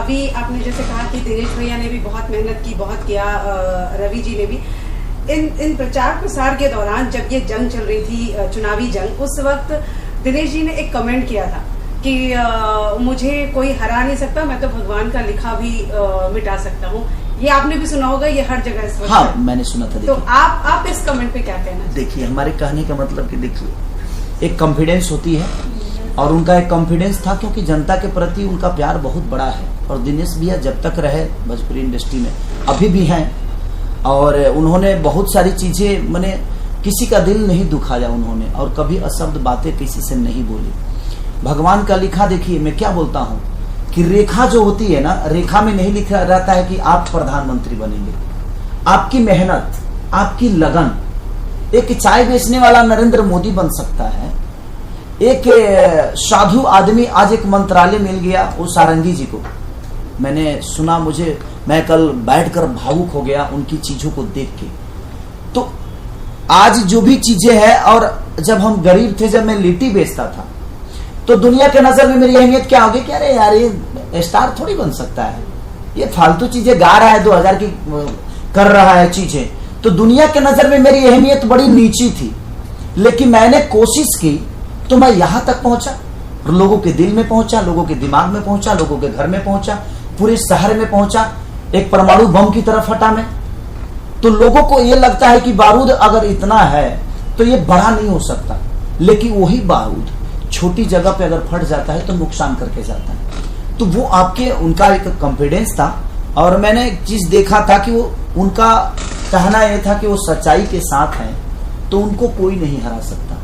अभी आपने जैसे कहा कि दिनेश भैया ने भी बहुत मेहनत की, बहुत किया, रवि जी ने भी इन प्रचार प्रसार के दौरान जब ये जंग चल रही थी, चुनावी जंग, उस वक्त दिनेश जी ने एक कमेंट किया था कि मुझे कोई हरा नहीं सकता, मैं तो भगवान का लिखा भी मिटा सकता हूँ। ये आपने भी सुना होगा, ये हर जगह इस वक्त हाँ, मैंने सुना था। तो आप इस कमेंट पे क्या कहना? देखिए, हमारे कहने का मतलब कि देखिए, एक कॉन्फिडेंस होती है और उनका एक कॉन्फिडेंस था क्योंकि जनता के प्रति उनका प्यार बहुत बड़ा है। और दिनेश भैया जब तक रहे भोजपुरी इंडस्ट्री में, अभी भी हैं, और उन्होंने बहुत सारी चीजें, मैंने किसी का दिल नहीं दुखाया उन्होंने, और कभी अशब्द बातें किसी से नहीं बोली। भगवान का लिखा, देखिए मैं क्या बोलता हूँ कि रेखा जो होती है ना, रेखा में नहीं लिखा रहता है कि आप प्रधानमंत्री बनेंगे। आपकी मेहनत, आपकी लगन, एक चाय बेचने वाला नरेंद्र मोदी बन सकता है। एक साधु आदमी, आज एक मंत्रालय मिल गया वो सारंगी जी को, मैंने सुना, मैं कल बैठकर भावुक हो गया उनकी चीजों को देख के। तो आज जो भी चीजें हैं, और जब हम गरीब थे, जब मैं लिट्टी बेचता था, तो दुनिया के नजर में मेरी अहमियत क्या होगी कि अरे यार ये स्टार थोड़ी बन सकता है, ये फालतू चीजें गा रहा है, 2000 की कर रहा है चीजें। तो दुनिया के नजर में मेरी अहमियत बड़ी नीची थी, लेकिन मैंने कोशिश की तो मैं यहां तक पहुंचा, लोगों के दिल में पहुंचा, लोगों के दिमाग में पहुंचा, लोगों के घर में पहुंचा, पूरे शहर में पहुंचा, एक परमाणु बम की तरफ हटा मैं। तो लोगों को ये लगता है कि बारूद अगर इतना है तो ये बड़ा नहीं हो सकता, लेकिन वही बारूद छोटी जगह पे अगर फट जाता है तो नुकसान करके जाता है। तो वो उनका एक कॉन्फिडेंस था। और मैंने एक चीज देखा था कि वो, उनका कहना यह था कि वो सच्चाई के साथ हैं तो उनको कोई नहीं हरा सकता,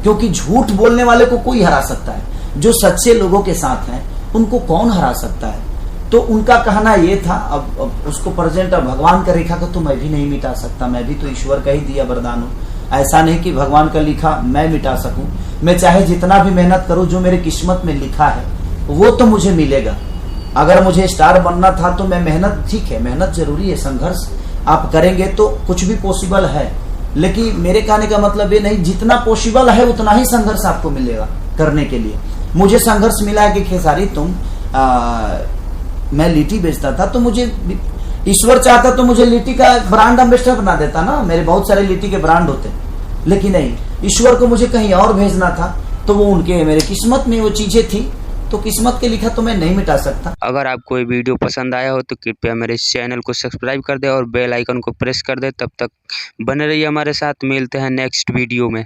क्योंकि झूठ बोलने वाले को कोई हरा सकता है, जो सच्चे लोगों के साथ हैं उनको कौन हरा सकता है। तो उनका कहना यह था, अब उसको प्रेजेंट, भगवान का रेखा को तो मैं भी नहीं मिटा सकता, मैं भी तो ईश्वर का ही दिया वरदान हूं। ऐसा नहीं कि भगवान का लिखा मैं मिटा सकूं, मैं चाहे जितना भी मेहनत करूं, जो मेरे किस्मत में लिखा है वो तो मुझे मिलेगा। अगर मुझे स्टार बनना था तो मैं मेहनत, ठीक है, मेहनत जरूरी है, संघर्ष आप करेंगे तो कुछ भी पॉसिबल है, लेकिन मेरे कहने का मतलब ये नहीं, जितना पॉसिबल है उतना ही संघर्ष आपको मिलेगा करने के लिए। मुझे संघर्ष मिला है कि खेसारी मैं लिट्टी बेचता था, तो मुझे ईश्वर चाहता तो मुझे लिट्टी का ब्रांड एम्बेसडर बना देता ना, मेरे बहुत सारे लिट्टी के ब्रांड होते, लेकिन नहीं, ईश्वर को मुझे कहीं और भेजना था, तो वो मेरे किस्मत में वो चीजें थी, तो किस्मत के लिखा तो मैं नहीं मिटा सकता। अगर आपको ये वीडियो पसंद आया हो तो कृपया मेरे चैनल को सब्सक्राइब कर दे और बेल आइकन को प्रेस कर दे। तब तक बने रहिए हमारे साथ, मिलते हैं नेक्स्ट वीडियो में।